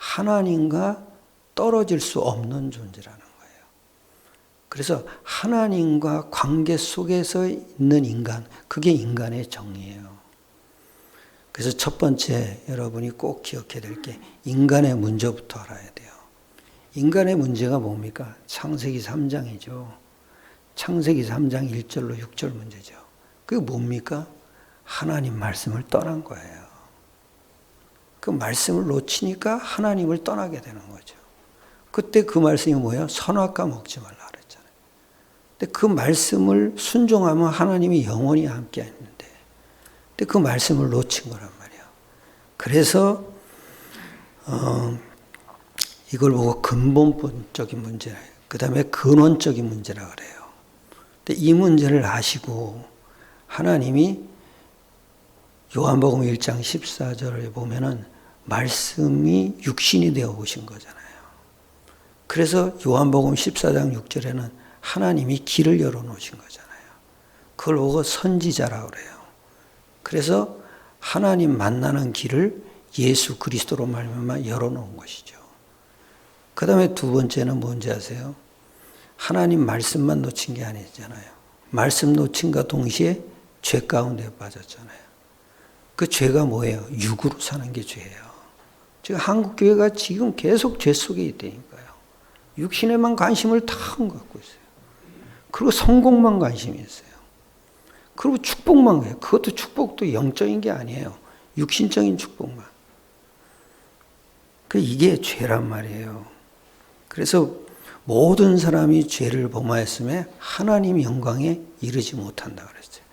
하나님과 떨어질 수 없는 존재라는 거예요. 그래서 하나님과 관계 속에서 있는 인간, 그게 인간의 정의예요. 그래서 첫 번째 여러분이 꼭 기억해야 될 게 인간의 문제부터 알아야 돼요. 인간의 문제가 뭡니까? 창세기 3장이죠. 창세기 3장 1절로 6절 문제죠. 그게 뭡니까? 하나님 말씀을 떠난 거예요. 그 말씀을 놓치니까 하나님을 떠나게 되는 거죠. 그때 그 말씀이 뭐예요? 선악과 먹지 말라 그랬잖아요. 근데 그 말씀을 순종하면 하나님이 영원히 함께 했는데, 근데 그 말씀을 놓친 거란 말이에요. 그래서 이걸 보고 근본적인 문제, 그 다음에 근원적인 문제라 그래요. 근데 이 문제를 아시고 하나님이 요한복음 1장 14절에 보면은 말씀이 육신이 되어 오신 거잖아요. 그래서 요한복음 14장 6절에는 하나님이 길을 열어놓으신 거잖아요. 그걸 보고 선지자라고 그래요. 그래서 하나님 만나는 길을 예수 그리스도로 말미암아 열어놓은 것이죠. 그 다음에 두 번째는 뭔지 아세요? 하나님 말씀만 놓친 게 아니잖아요. 말씀 놓친과 동시에 죄 가운데 빠졌잖아요. 그 죄가 뭐예요? 육으로 사는 게 죄예요. 지금 한국교회가 지금 계속 죄 속에 있다니까요. 육신에만 관심을 다 갖고 있어요. 그리고 성공만 관심이 있어요. 그리고 축복만 해요. 그것도 축복도 영적인 게 아니에요. 육신적인 축복만. 이게 죄란 말이에요. 그래서 모든 사람이 죄를 범하였음에 하나님 영광에 이르지 못한다 그랬어요.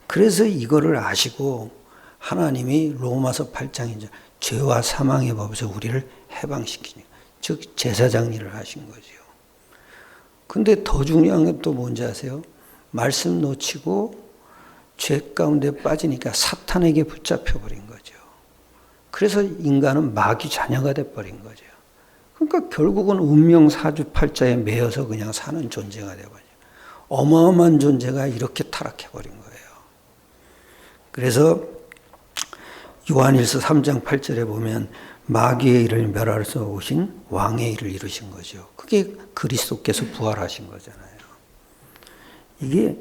그래서 이거를 아시고 하나님이 로마서 8장이죠. 죄와 사망의 법에서 우리를 해방시키니, 즉 제사장 일을 하신 거죠. 근데 더 중요한 게 또 뭔지 아세요? 말씀 놓치고 죄 가운데 빠지니까 사탄에게 붙잡혀 버린 거죠. 그래서 인간은 마귀 자녀가 돼 버린 거죠. 그러니까 결국은 운명 사주팔자에 매여서 그냥 사는 존재가 돼 버려요. 어마어마한 존재가 이렇게 타락해 버린 거예요. 그래서 요한일서 3장 8절에 보면 마귀의 일을 멸하러 오신 왕의 일을 이루신 거죠. 그게 그리스도께서 부활하신 거잖아요. 이게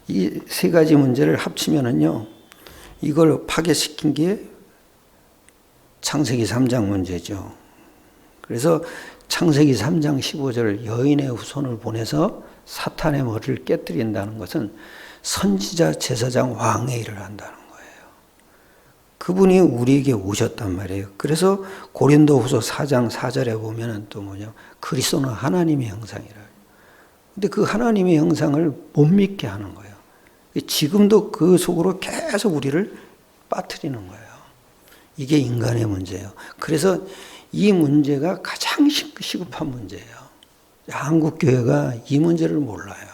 이 세 가지 문제를 합치면은요, 이걸 파괴시킨 게 창세기 3장 문제죠. 그래서 창세기 3장 15절 여인의 후손을 보내서 사탄의 머리를 깨뜨린다는 것은 선지자, 제사장, 왕의 일을 한다는 거예요. 그분이 우리에게 오셨단 말이에요. 그래서 고린도후서 4장 4절에 보면은 또 뭐냐, 그리스도는 하나님의 형상이라. 근데 그 하나님의 형상을 못 믿게 하는 거예요. 지금도 그 속으로 계속 우리를 빠뜨리는 거예요. 이게 인간의 문제예요. 그래서 이 문제가 가장 시급한 문제예요. 한국 교회가 이 문제를 몰라요.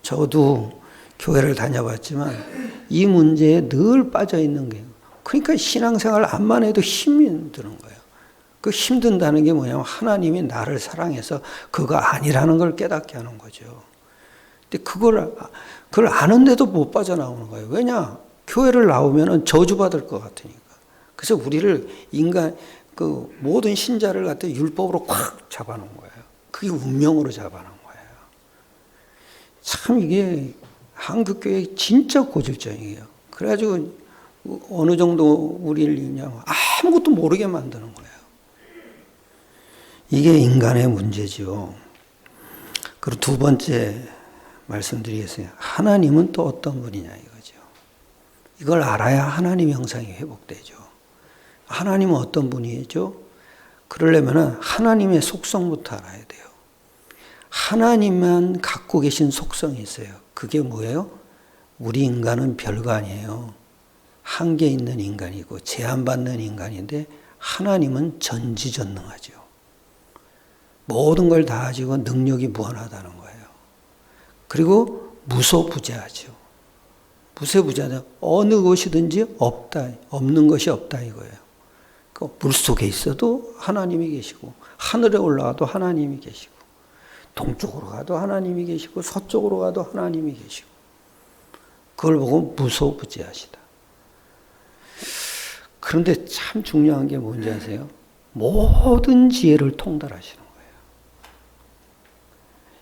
저도 교회를 다녀봤지만 이 문제에 늘 빠져 있는 거예요. 그러니까 신앙생활 암만 해도 힘이 드는 거예요. 그 힘든다는 게 뭐냐면 하나님이 나를 사랑해서 그거 아니라는 걸 깨닫게 하는 거죠. 근데 그걸 아는데도 못 빠져나오는 거예요. 왜냐? 교회를 나오면은 저주받을 것 같으니까. 그래서 우리를 그 모든 신자를 갖다 율법으로 꽉 잡아놓은 거예요. 그게 운명으로 잡아놓은 거예요. 참 이게 한국교회 진짜 고질적이에요. 그래가지고 어느 정도 우리를 아무것도 모르게 만드는 거예요. 이게 인간의 문제죠. 그리고 두 번째 말씀드리겠습니다. 하나님은 또 어떤 분이냐 이거죠. 이걸 알아야 하나님의 형상이 회복되죠. 하나님은 어떤 분이죠? 그러려면 하나님의 속성부터 알아야 돼요. 하나님만 갖고 계신 속성이 있어요. 그게 뭐예요? 우리 인간은 별거 아니에요. 한계 있는 인간이고 제한받는 인간인데 하나님은 전지전능하죠. 모든 걸 다 가지고 능력이 무한하다는 거예요. 그리고 무소부재하죠. 무소부재하다. 어느 것이든지 없는 것이 없다 이거예요. 물 속에 있어도 하나님이 계시고 하늘에 올라가도 하나님이 계시고 동쪽으로 가도 하나님이 계시고 서쪽으로 가도 하나님이 계시고 그걸 보고 무소부재하시다. 그런데 참 중요한 게 뭔지 아세요? 모든 지혜를 통달하시는 거예요.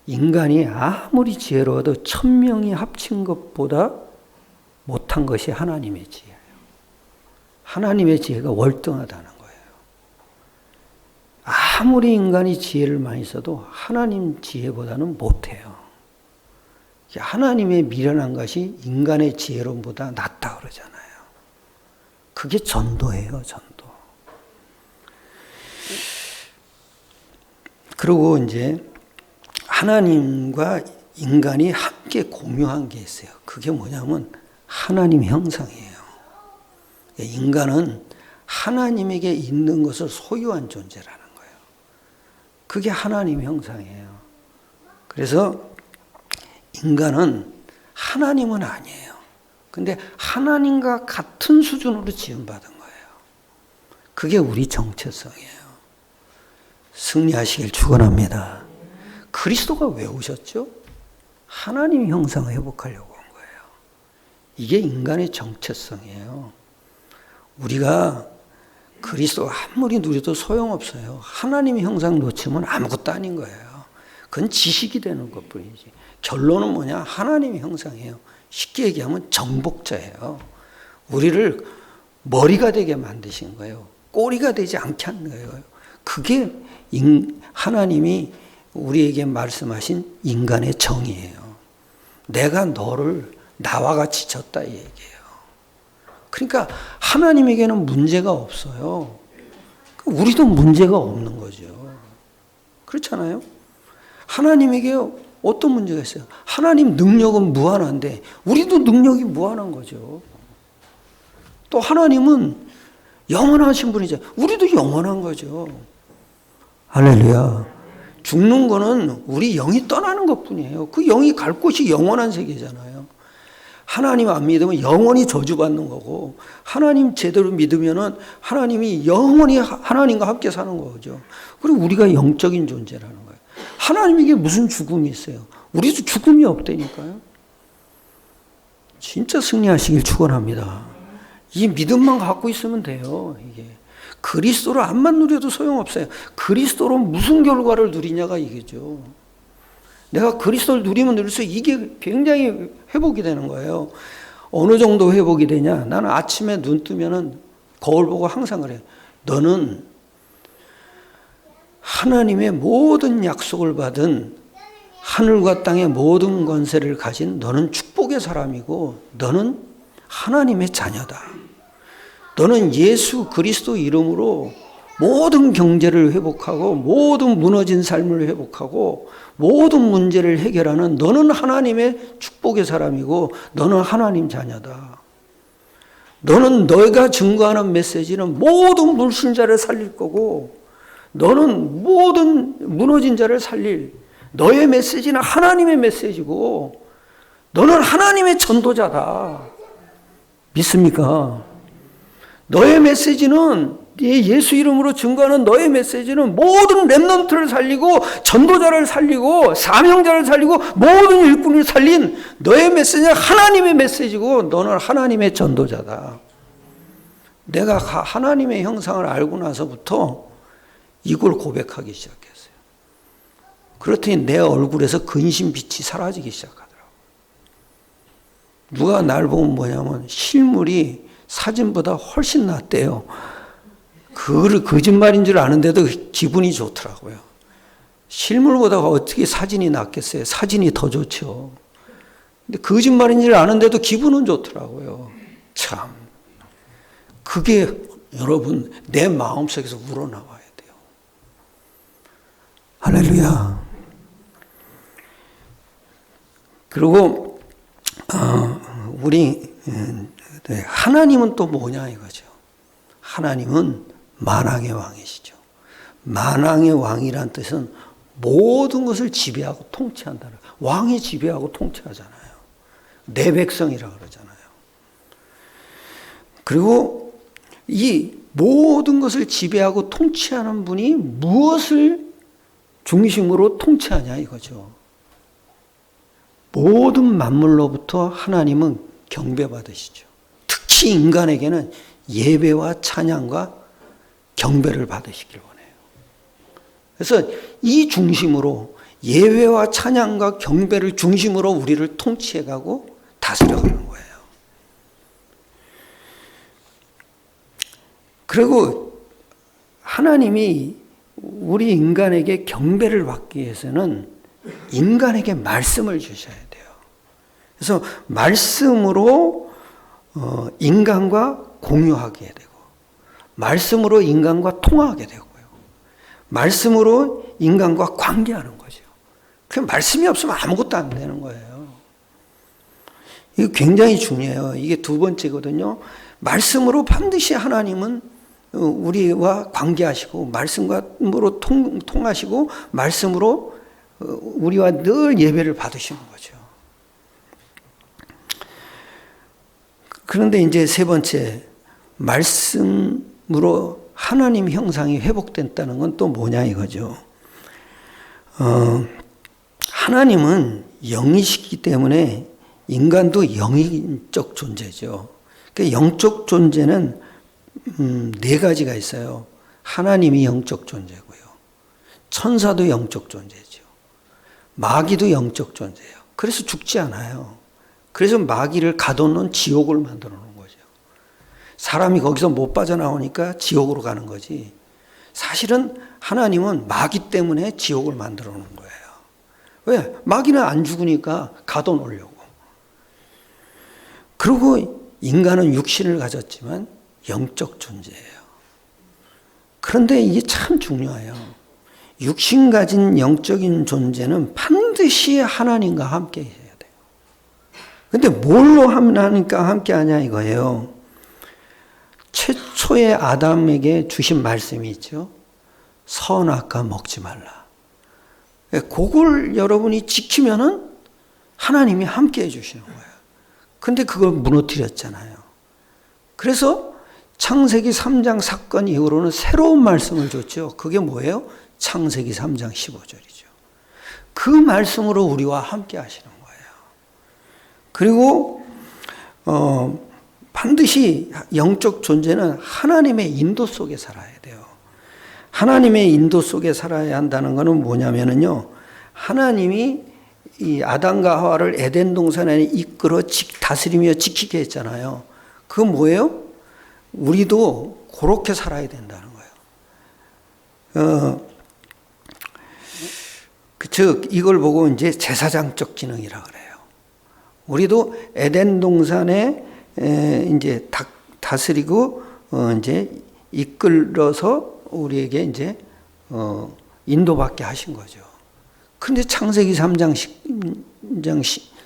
인간이 아무리 지혜로워도 1000명이 합친 것보다 못한 것이 하나님의 지혜예요. 하나님의 지혜가 월등하다는 거예요. 아무리 인간이 지혜를 많이 써도 하나님 지혜보다는 못해요. 하나님의 미련한 것이 인간의 지혜로움보다 낫다 그러잖아요. 그게 전도예요, 전도. 그리고 이제 하나님과 인간이 함께 공유한 게 있어요. 그게 뭐냐면 하나님 형상이에요. 인간은 하나님에게 있는 것을 소유한 존재라는 거예요. 그게 하나님 형상이에요. 그래서 인간은 하나님은 아니에요. 근데 하나님과 같은 수준으로 지음받은 거예요. 그게 우리 정체성이에요. 승리하시길 축원합니다. 그리스도가 왜 오셨죠? 하나님 형상을 회복하려고 온 거예요. 이게 인간의 정체성이에요. 우리가 그리스도 아무리 누려도 소용없어요. 하나님의 형상 놓치면 아무것도 아닌 거예요. 그건 지식이 되는 것뿐이지. 결론은 뭐냐? 하나님의 형상이에요. 쉽게 얘기하면 정복자예요. 우리를 머리가 되게 만드신 거예요. 꼬리가 되지 않게 하는 거예요. 그게 하나님이 우리에게 말씀하신 인간의 정의예요. 내가 너를 나와 같이 졌다 이 얘기예요. 그러니까 하나님에게는 문제가 없어요. 우리도 문제가 없는 거죠. 그렇잖아요. 하나님에게 어떤 문제가 있어요? 하나님 능력은 무한한데 우리도 능력이 무한한 거죠. 또 하나님은 영원하신 분이죠. 우리도 영원한 거죠. 할렐루야. 죽는 거는 우리 영이 떠나는 것뿐이에요. 그 영이 갈 곳이 영원한 세계잖아요. 하나님 안 믿으면 영원히 저주받는 거고, 하나님 제대로 믿으면은 하나님이 영원히 하나님과 함께 사는 거죠. 그리고 우리가 영적인 존재라는 거예요. 하나님에게 무슨 죽음이 있어요? 우리도 죽음이 없다니까요. 진짜 승리하시길 축원합니다. 이 믿음만 갖고 있으면 돼요. 이게 그리스도를 안만 누려도 소용없어요. 그리스도로 무슨 결과를 누리냐가 이게죠. 내가 그리스도를 누리면 누릴수록 이게 굉장히 회복이 되는 거예요. 어느 정도 회복이 되냐? 나는 아침에 눈 뜨면은 거울 보고 항상 그래요. 너는 하나님의 모든 약속을 받은 하늘과 땅의 모든 권세를 가진 너는 축복의 사람이고 너는 하나님의 자녀다. 너는 예수 그리스도 이름으로 모든 경제를 회복하고 모든 무너진 삶을 회복하고 모든 문제를 해결하는 너는 하나님의 축복의 사람이고 너는 하나님 자녀다. 너는 너가 증거하는 메시지는 모든 불신자를 살릴 거고 너는 모든 무너진 자를 살릴 너의 메시지는 하나님의 메시지고 너는 하나님의 전도자다. 믿습니까? 너의 메시지는 예수 이름으로 증거하는 너의 메시지는 모든 렘넌트를 살리고 전도자를 살리고 사명자를 살리고 모든 일꾼을 살린 너의 메시지는 하나님의 메시지고 너는 하나님의 전도자다. 내가 하나님의 형상을 알고 나서부터 이걸 고백하기 시작했어요. 그렇더니 내 얼굴에서 근심빛이 사라지기 시작하더라고요. 누가 날 보면 뭐냐면 실물이 사진보다 훨씬 낫대요. 그거를 거짓말인 줄 아는데도 기분이 좋더라고요. 실물보다 어떻게 사진이 낫겠어요? 사진이 더 좋죠. 근데 거짓말인 줄 아는데도 기분은 좋더라고요. 참. 그게 여러분 내 마음속에서 우러나와야 돼요. 할렐루야. 그리고 우리 하나님은 또 뭐냐 이거죠. 하나님은 만왕의 왕이시죠. 만왕의 왕이란 뜻은 모든 것을 지배하고 통치한다는 거예요. 왕이 지배하고 통치하잖아요. 내 백성이라 그러잖아요. 그리고 이 모든 것을 지배하고 통치하는 분이 무엇을 중심으로 통치하냐 이거죠. 모든 만물로부터 하나님은 경배받으시죠. 특히 인간에게는 예배와 찬양과 경배를 받으시길 원해요. 그래서 이 중심으로 예배와 찬양과 경배를 중심으로 우리를 통치해가고 다스려가는 거예요. 그리고 하나님이 우리 인간에게 경배를 받기 위해서는 인간에게 말씀을 주셔야 돼요. 그래서 말씀으로 인간과 공유하게 되고, 말씀으로 인간과 통화하게 되고요. 말씀으로 인간과 관계하는 거죠. 그 말씀이 없으면 아무것도 안 되는 거예요. 이거 굉장히 중요해요. 이게 두 번째거든요. 말씀으로 반드시 하나님은 우리와 관계하시고, 말씀으로 통하시고, 말씀으로 우리와 늘 예배를 받으시는 거죠. 그런데 이제 세 번째, 말씀으로 하나님 형상이 회복됐다는 건 또 뭐냐 이거죠. 하나님은 영이시기 때문에 인간도 영적 존재죠. 그러니까 영적 존재는 네 가지가 있어요. 하나님이 영적 존재고요. 천사도 영적 존재죠. 마귀도 영적 존재예요. 그래서 죽지 않아요. 그래서 마귀를 가둬놓은 지옥을 만들어 놓은 거죠. 사람이 거기서 못 빠져나오니까 지옥으로 가는 거지. 사실은 하나님은 마귀 때문에 지옥을 만들어 놓은 거예요. 왜? 마귀는 안 죽으니까 가둬놓으려고. 그리고 인간은 육신을 가졌지만 영적 존재예요. 그런데 이게 참 중요해요. 육신 가진 영적인 존재는 반드시 하나님과 함께 해야 돼요. 근데 뭘로 하나님과 함께 하냐 이거예요. 최초의 아담에게 주신 말씀이 있죠. 선악과 먹지 말라. 그걸 여러분이 지키면은 하나님이 함께 해주시는 거예요. 근데 그걸 무너뜨렸잖아요. 그래서 창세기 3장 사건 이후로는 새로운 말씀을 줬죠. 그게 뭐예요? 창세기 3장 15절이죠. 그 말씀으로 우리와 함께 하시는 거예요. 그리고 반드시 영적 존재는 하나님의 인도 속에 살아야 돼요. 하나님의 인도 속에 살아야 한다는 것은 뭐냐면요. 하나님이 이 아담과 하와를 에덴 동산에 이끌어 다스리며 지키게 했잖아요. 그건 뭐예요? 우리도 그렇게 살아야 된다는 거예요. 즉 이걸 보고 이제 제사장적 기능이라 그래요. 우리도 에덴 동산에 이제 다스리고 이제 이끌어서 우리에게 이제 인도받게 하신 거죠. 근데 창세기 3장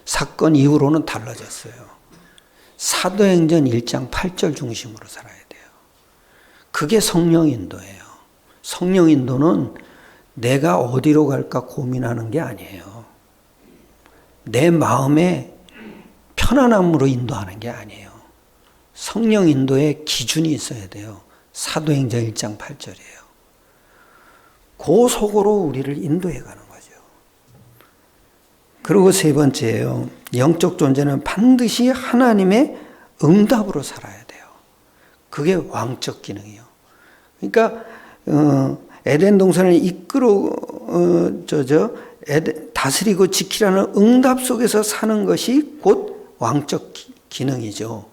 사건 이후로는 달라졌어요. 사도행전 1장 8절 중심으로 살아야 돼요. 그게 성령 인도예요. 성령 인도는 내가 어디로 갈까 고민하는 게 아니에요. 내 마음의 편안함으로 인도하는 게 아니에요. 성령 인도의 기준이 있어야 돼요. 사도행전 1장 8절이에요. 그 속으로 우리를 인도해 가는 거죠. 그리고 세 번째예요. 영적 존재는 반드시 하나님의 응답으로 살아야 돼요. 그게 왕적 기능이에요. 그러니까 에덴 동산을 다스리고 지키라는 응답 속에서 사는 것이 곧 왕적 기능이죠.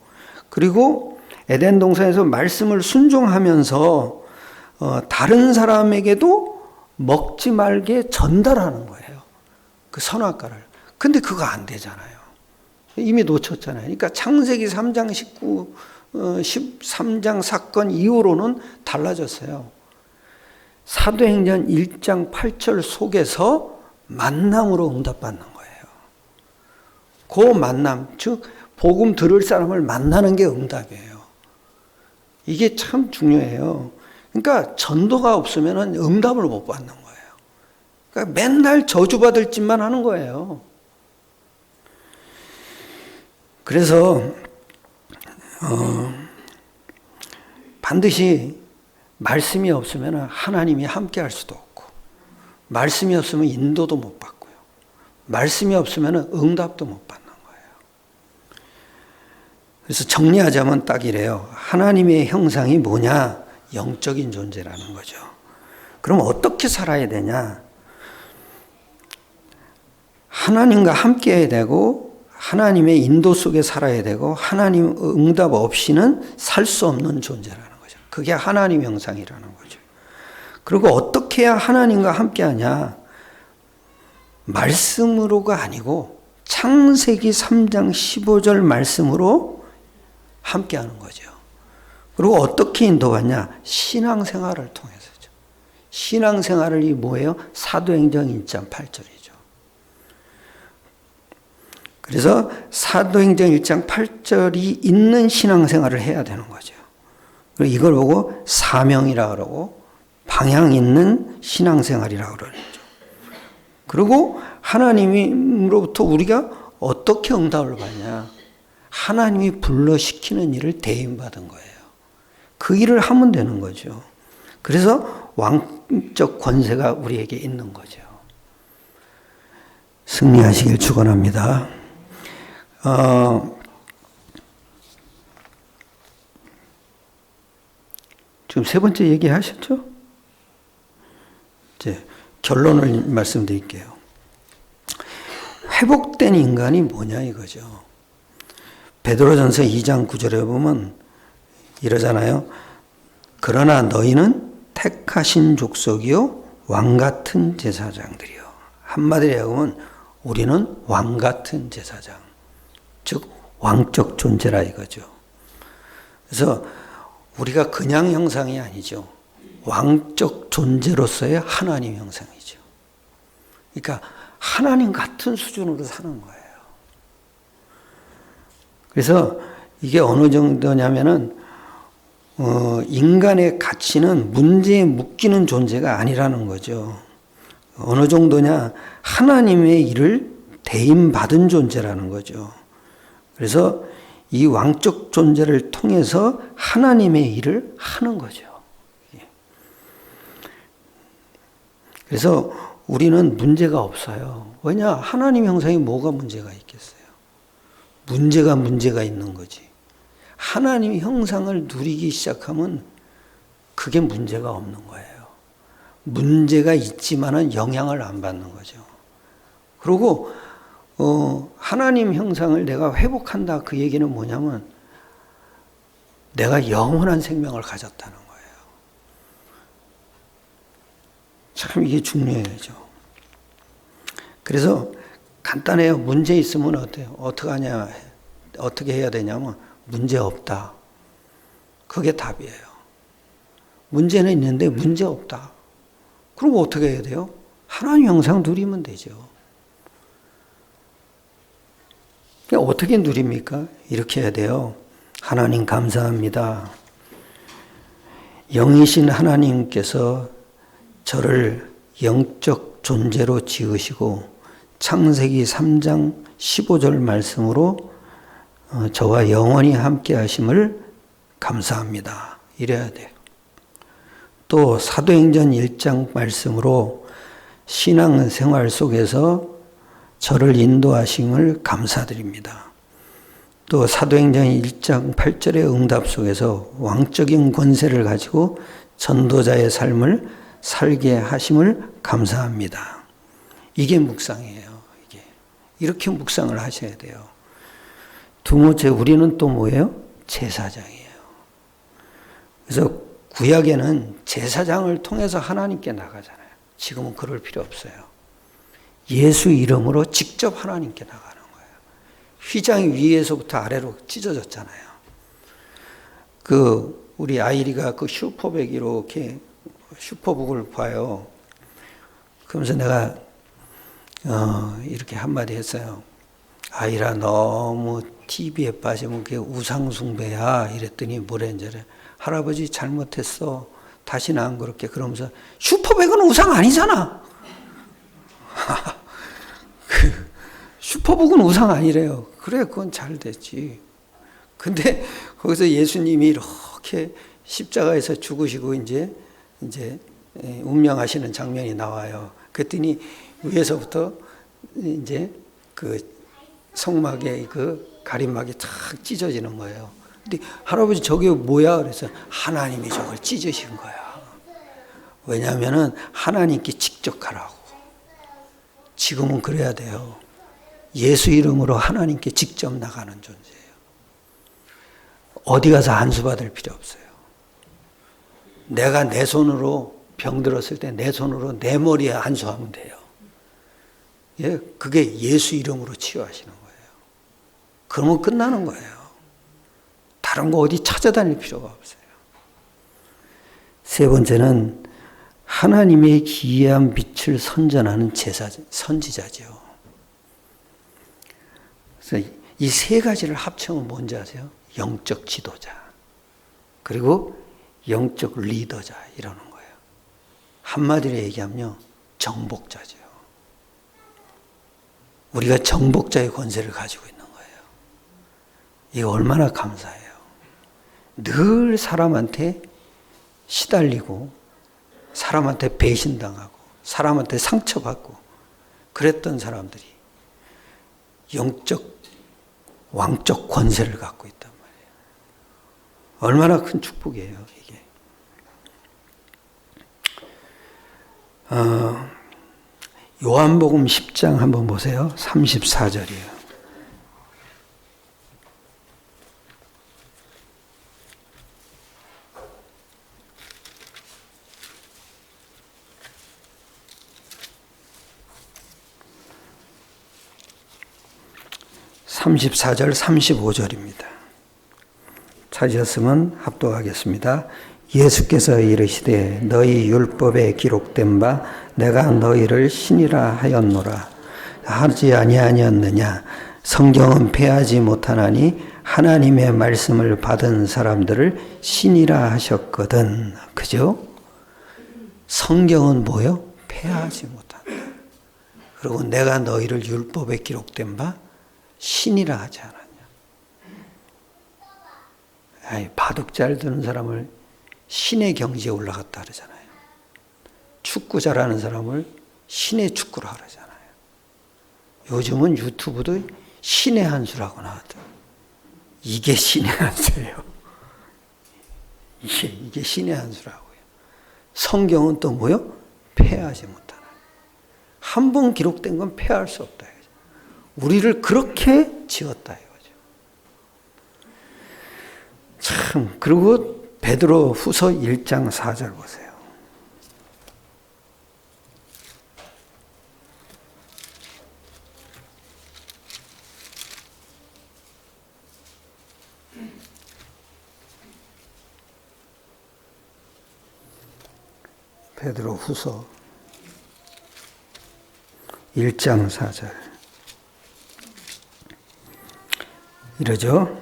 그리고 에덴 동산에서 말씀을 순종하면서 다른 사람에게도 먹지 말게 전달하는 거예요. 그 선악과를. 근데 그거 안 되잖아요. 이미 놓쳤잖아요. 그러니까 창세기 3장 13장 사건 이후로는 달라졌어요. 사도행전 1장 8절 속에서 만남으로 응답받는 거예요. 그 만남, 즉 복음 들을 사람을 만나는 게 응답이에요. 이게 참 중요해요. 그러니까 전도가 없으면 응답을 못 받는 거예요. 그러니까 맨날 저주받을 짓만 하는 거예요. 그래서 반드시 말씀이 없으면 하나님이 함께 할 수도 없고, 말씀이 없으면 인도도 못 받고요. 말씀이 없으면 응답도 못 받는 거예요. 그래서 정리하자면 딱 이래요. 하나님의 형상이 뭐냐? 영적인 존재라는 거죠. 그럼 어떻게 살아야 되냐? 하나님과 함께 해야 되고 하나님의 인도 속에 살아야 되고 하나님 응답 없이는 살 수 없는 존재라는 거죠. 그게 하나님 형상이라는 거죠. 그리고 어떻게 해야 하나님과 함께 하냐? 말씀으로가 아니고 창세기 3장 15절 말씀으로 함께 하는 거죠. 그리고 어떻게 인도하냐? 신앙생활을 통해서죠. 신앙생활이 뭐예요? 사도행전 1장 8절이죠. 그래서 사도행전 1장 8절이 있는 신앙생활을 해야 되는 거죠. 그리고 이걸 보고 사명이라고 그러고 방향 있는 신앙생활이라고 그러죠. 그리고 하나님으로부터 우리가 어떻게 응답을 받냐? 하나님이 불러시키는 일을 대임받은 거예요. 그 일을 하면 되는 거죠. 그래서 왕적 권세가 우리에게 있는 거죠. 승리하시길 축원합니다. 지금 세 번째 얘기하셨죠? 이제 결론을 말씀드릴게요. 회복된 인간이 뭐냐 이거죠. 베드로전서 2장 9절에 보면 이러잖아요. 그러나 너희는 택하신 족속이요 왕 같은 제사장들이요. 한마디로 하면 우리는 왕 같은 제사장, 즉 왕적 존재라 이거죠. 그래서 우리가 그냥 형상이 아니죠. 왕적 존재로서의 하나님 형상이죠. 그러니까 하나님 같은 수준으로 사는 거예요. 그래서 이게 어느 정도냐면은 인간의 가치는 문제에 묶이는 존재가 아니라는 거죠. 어느 정도냐? 하나님의 일을 대임받은 존재라는 거죠. 그래서 이 왕적 존재를 통해서 하나님의 일을 하는 거죠. 그래서 우리는 문제가 없어요. 왜냐? 하나님 형상이 뭐가 문제가 있겠어요? 문제가 있는 거지. 하나님 형상을 누리기 시작하면 그게 문제가 없는 거예요. 문제가 있지만은 영향을 안 받는 거죠. 그리고 하나님 형상을 내가 회복한다 그 얘기는 뭐냐면 내가 영원한 생명을 가졌다는 거예요. 참 이게 중요해요. 그래서 간단해요. 문제 있으면 어때요? 어떻게 해야 되냐면 문제 없다. 그게 답이에요. 문제는 있는데 문제 없다. 그럼 어떻게 해야 돼요? 하나님 형상 누리면 되죠. 어떻게 누립니까? 이렇게 해야 돼요. 하나님 감사합니다. 영이신 하나님께서 저를 영적 존재로 지으시고 창세기 3장 15절 말씀으로 저와 영원히 함께 하심을 감사합니다. 이래야 돼요. 또 사도행전 1장 말씀으로 신앙생활 속에서 저를 인도하심을 감사드립니다. 또 사도행전 1장 8절의 응답 속에서 왕적인 권세를 가지고 전도자의 삶을 살게 하심을 감사합니다. 이게 묵상이에요. 이렇게 묵상을 하셔야 돼요. 두 번째, 우리는 또 뭐예요? 제사장이에요. 그래서 구약에는 제사장을 통해서 하나님께 나가잖아요. 지금은 그럴 필요 없어요. 예수 이름으로 직접 하나님께 나가는 거예요. 휘장이 위에서부터 아래로 찢어졌잖아요. 우리 아이리가 슈퍼백 이렇게 슈퍼북을 봐요. 그러면서 내가 이렇게 한마디 했어요. 아이라 너무 TV에 빠지면 그게 우상숭배야. 이랬더니 뭐랬는지 할아버지 잘못했어. 다시는 안 그렇게. 그러면서 슈퍼백은 우상 아니잖아. 슈퍼북은 우상 아니래요. 그래, 그건 잘 됐지. 근데 거기서 예수님이 이렇게 십자가에서 죽으시고 이제 운명하시는 장면이 나와요. 그랬더니 위에서부터 이제 그 성막의 그 가림막이 탁 찢어지는 거예요. 근데 할아버지 저게 뭐야? 그래서 하나님이 저걸 찢으신 거야. 왜냐하면은 하나님께 직접 가라고. 지금은 그래야 돼요. 예수 이름으로 하나님께 직접 나가는 존재예요. 어디 가서 안수 받을 필요 없어요. 내가 내 손으로 병 들었을 때 내 손으로 내 머리에 안수하면 돼요. 예, 그게 예수 이름으로 치유하시는 거예요. 그러면 끝나는 거예요. 다른 거 어디 찾아다닐 필요가 없어요. 세 번째는 하나님의 기이한 빛을 선전하는 선지자죠. 그래서 이 세 가지를 합치면 뭔지 아세요? 영적 지도자, 그리고 영적 리더자 이러는 거예요. 한마디로 얘기하면요, 정복자죠. 우리가 정복자의 권세를 가지고 있는 거예요. 이거 얼마나 감사해요. 늘 사람한테 시달리고 사람한테 배신당하고 사람한테 상처받고 그랬던 사람들이 영적 왕적 권세를 갖고 있단 말이에요. 얼마나 큰 축복이에요, 이게. 요한복음 10장 한번 보세요. 34절이에요. (34절) (35절입니다) 찾으셨으면 합독하겠습니다. 예수께서 이르시되 너희 율법에 기록된 바 내가 너희를 신이라 하였노라 하지 아니하였느냐. 성경은 패하지 못하나니 하나님의 말씀을 받은 사람들을 신이라 하셨거든. 그죠? 성경은 뭐요? 패하지 못한다. 그리고 내가 너희를 율법에 기록된 바 신이라 하지 않았냐. 아이, 바둑 잘 두는 사람을 신의 경지에 올라갔다 그러잖아요. 축구 잘하는 사람을 신의 축구라 그러잖아요. 요즘은 유튜브도 신의 한수라고 나왔더라고요. 이게 신의 한수예요. 이게 신의 한수라고요. 성경은 또 뭐요? 패하지 못하는. 한 번 기록된 건 패할 수 없다. 우리를 그렇게 지었다 이거죠. 참, 그리고 베드로 후서 1장 4절 보세요. 베드로 후서 1장 4절 이러죠.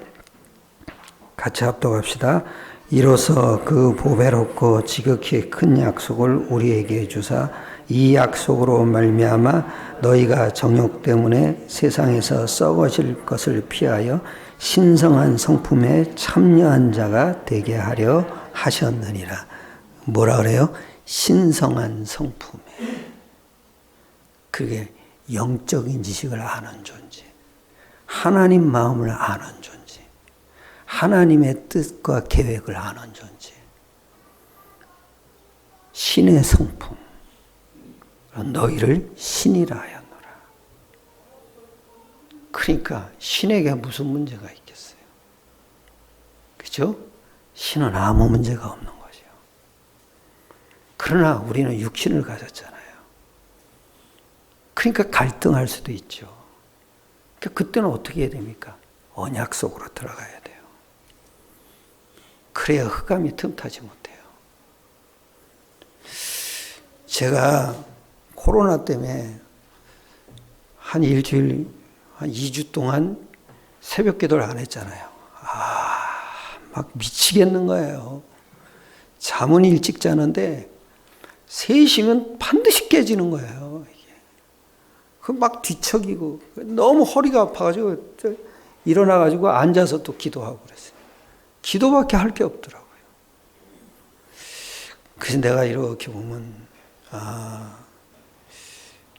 같이 합독합시다. 이로써 그 보배롭고 지극히 큰 약속을 우리에게 주사 이 약속으로 말미암아 너희가 정욕 때문에 세상에서 썩어질 것을 피하여 신성한 성품에 참여한 자가 되게 하려 하셨느니라. 뭐라 그래요? 신성한 성품에. 그게 영적인 지식을 아는 존재, 하나님 마음을 아는 존재, 하나님의 뜻과 계획을 아는 존재, 신의 성품. 너희를 신이라 하였노라. 그러니까 신에게 무슨 문제가 있겠어요? 그렇죠? 신은 아무 문제가 없는 거죠. 그러나 우리는 육신을 가졌잖아요. 그러니까 갈등할 수도 있죠. 그러니까 그때는 어떻게 해야 됩니까? 언약 속으로 들어가야 돼요. 그래야 흑암이 틈타지 못해요. 제가 코로나 때문에 한 일주일, 한 2주 동안 새벽 기도를 안 했잖아요. 막 미치겠는 거예요. 잠은 일찍 자는데 3시면 반드시 깨지는 거예요. 그 막 뒤척이고 너무 허리가 아파가지고 일어나가지고 앉아서 또 기도하고 그랬어요. 기도밖에 할 게 없더라고요. 그래서 내가 이렇게 보면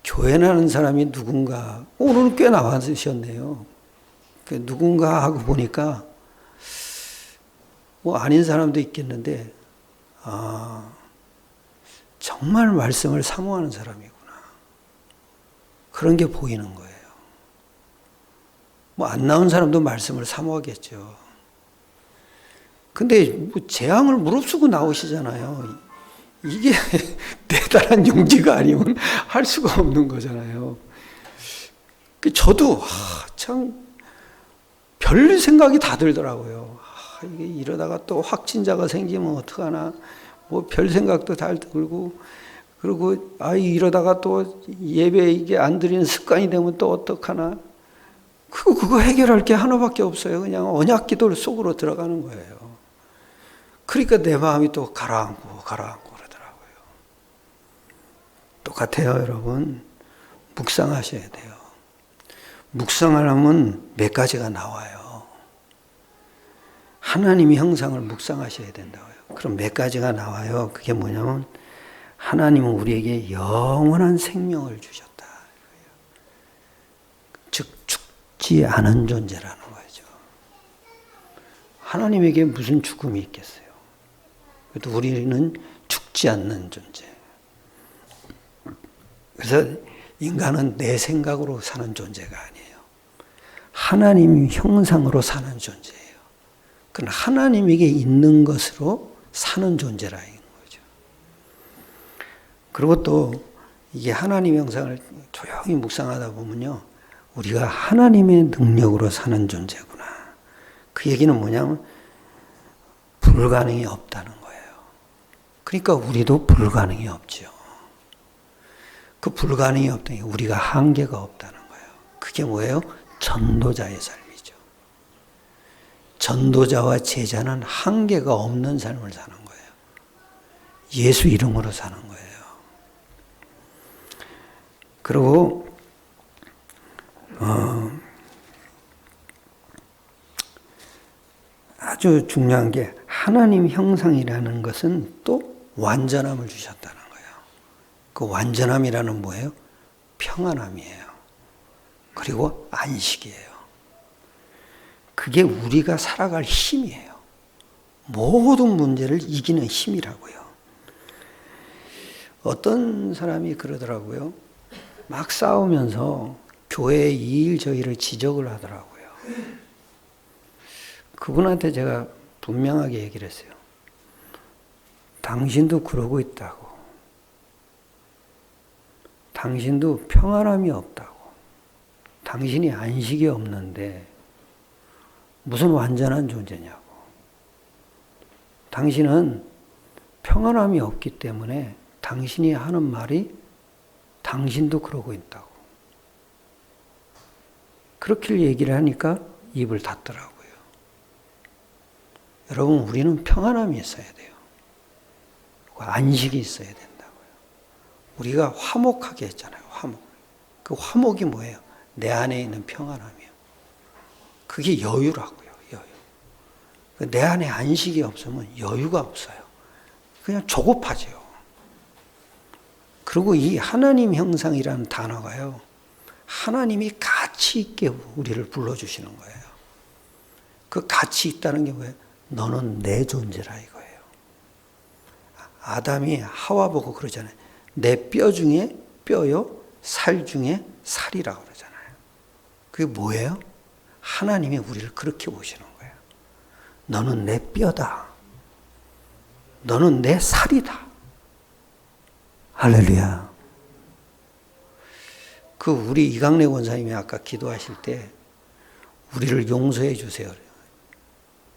교회 나는 사람이 누군가, 오늘은 꽤 나와주셨네요. 누군가 하고 보니까 뭐 아닌 사람도 있겠는데, 정말 말씀을 사모하는 사람이구나. 그런 게 보이는 거예요. 뭐 안 나온 사람도 말씀을 사모하겠죠. 근데 뭐 재앙을 무릅쓰고 나오시잖아요. 이게 대단한 용기가 아니면 할 수가 없는 거잖아요. 저도 참 별 생각이 다 들더라고요. 이게 이러다가 또 확진자가 생기면 어떡하나. 뭐 별 생각도 다 들고, 그리고 이러다가 또 예배 이게 안 드리는 습관이 되면 또 어떡하나. 그거 해결할 게 하나밖에 없어요. 그냥 언약 기도 속으로 들어가는 거예요. 그러니까 내 마음이 또 가라앉고 그러더라고요. 똑같아요, 여러분. 묵상하셔야 돼요. 묵상을 하면 몇 가지가 나와요. 하나님의 형상을 묵상하셔야 된다고요. 그럼 몇 가지가 나와요. 그게 뭐냐면, 하나님은 우리에게 영원한 생명을 주셨다. 즉, 죽지 않은 존재라는 거죠. 하나님에게 무슨 죽음이 있겠어요? 그래도 우리는 죽지 않는 존재. 그래서 인간은 내 생각으로 사는 존재가 아니에요. 하나님 형상으로 사는 존재예요. 그건 하나님에게 있는 것으로 사는 존재라는 거죠. 그리고 또 이게 하나님 형상을 조용히 묵상하다 보면요, 우리가 하나님의 능력으로 사는 존재구나. 그 얘기는 뭐냐면 불가능이 없다는 거예요. 그러니까 우리도 불가능이 없죠. 그 불가능이 없다는 게 우리가 한계가 없다는 거예요. 그게 뭐예요? 전도자의 삶이죠. 전도자와 제자는 한계가 없는 삶을 사는 거예요. 예수 이름으로 사는 거예요. 그리고 아주 중요한 게 하나님 형상이라는 것은 또 완전함을 주셨다는 거예요. 그 완전함이라는 뭐예요? 평안함이에요. 그리고 안식이에요. 그게 우리가 살아갈 힘이에요. 모든 문제를 이기는 힘이라고요. 어떤 사람이 그러더라고요. 막 싸우면서 교회에 이 일 저 일을 지적을 하더라고요. 그분한테 제가 분명하게 얘기를 했어요. 당신도 그러고 있다고. 당신도 평안함이 없다고. 당신이 안식이 없는데 무슨 완전한 존재냐고. 당신은 평안함이 없기 때문에 당신이 하는 말이 당신도 그러고 있다고. 그렇게 얘기를 하니까 입을 닫더라고요. 여러분, 우리는 평안함이 있어야 돼요. 안식이 있어야 된다고요. 우리가 화목하게 했잖아요. 화목. 그 화목이 뭐예요? 내 안에 있는 평안함이요. 그게 여유라고요. 여유. 내 안에 안식이 없으면 여유가 없어요. 그냥 조급하죠. 그리고 이 하나님 형상이라는 단어가요, 하나님이 가치 있게 우리를 불러주시는 거예요. 그 가치 있다는 게 뭐예요? 너는 내 존재라 이거예요. 아담이 하와 보고 그러잖아요. 내 뼈 중에 뼈요, 살 중에 살이라고 그러잖아요. 그게 뭐예요? 하나님이 우리를 그렇게 보시는 거예요. 너는 내 뼈다. 너는 내 살이다. 할렐루야. 그 우리 이강래 권사님이 아까 기도하실 때 우리를 용서해 주세요.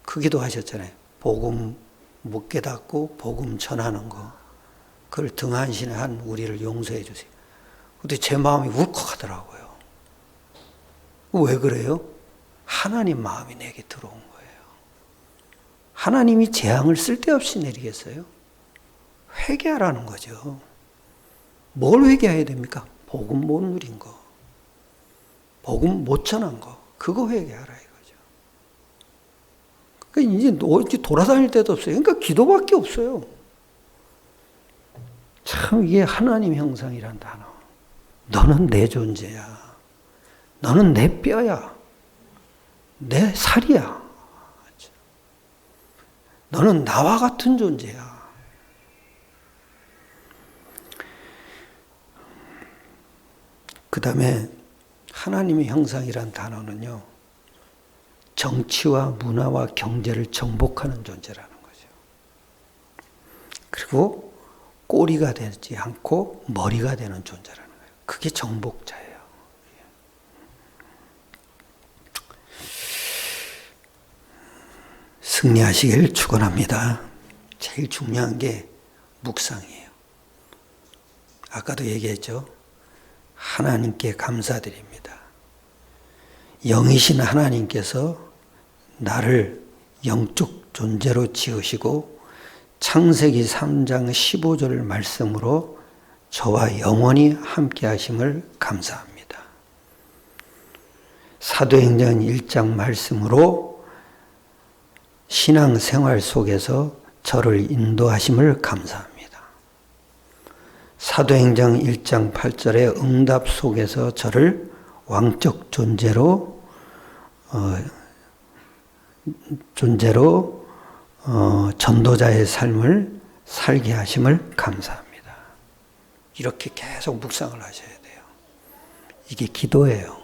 그 기도하셨잖아요. 복음 못 깨닫고 복음 전하는 거. 그걸 등한시한 우리를 용서해 주세요. 근데 제 마음이 울컥하더라고요. 왜 그래요? 하나님 마음이 내게 들어온 거예요. 하나님이 재앙을 쓸데없이 내리겠어요? 회개하라는 거죠. 뭘 회개해야 됩니까? 복음 못 누린 거. 복음 못 전한 거. 그거 회개하라 이거죠. 그러니까 이제 어디 돌아다닐 데도 없어요. 그러니까 기도밖에 없어요. 참 이게 하나님 형상이란 단어. 너는 내 존재야. 너는 내 뼈야. 내 살이야. 너는 나와 같은 존재야. 그 다음에 하나님의 형상이란 단어는요, 정치와 문화와 경제를 정복하는 존재라는 거죠. 그리고 꼬리가 되지 않고 머리가 되는 존재라는 거예요. 그게 정복자예요. 승리하시길 축원합니다. 제일 중요한 게 묵상이에요. 아까도 얘기했죠. 하나님께 감사드립니다. 영이신 하나님께서 나를 영적 존재로 지으시고 창세기 3장 15절 말씀으로 저와 영원히 함께 하심을 감사합니다. 사도행전 1장 말씀으로 신앙생활 속에서 저를 인도하심을 감사합니다. 사도행전 1장 8절의 응답 속에서 저를 왕적 존재로 전도자의 삶을 살게 하심을 감사합니다. 이렇게 계속 묵상을 하셔야 돼요. 이게 기도예요.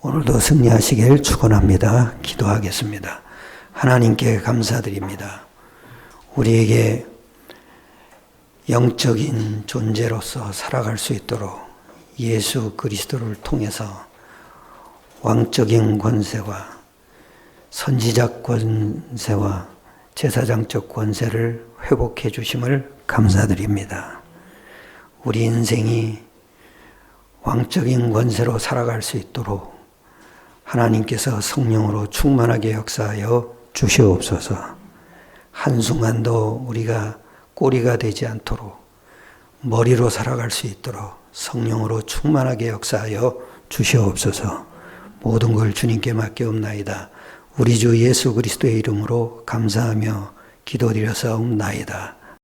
오늘도 승리하시길 축원합니다. 기도하겠습니다. 하나님께 감사드립니다. 우리에게 영적인 존재로서 살아갈 수 있도록 예수 그리스도를 통해서 왕적인 권세와 선지자적 권세와 제사장적 권세를 회복해 주심을 감사드립니다. 우리 인생이 왕적인 권세로 살아갈 수 있도록 하나님께서 성령으로 충만하게 역사하여 주시옵소서. 한순간도 우리가 꼬리가 되지 않도록 머리로 살아갈 수 있도록 성령으로 충만하게 역사하여 주시옵소서. 모든 걸 주님께 맡겨옵나이다. 우리 주 예수 그리스도의 이름으로 감사하며 기도드려서옵나이다.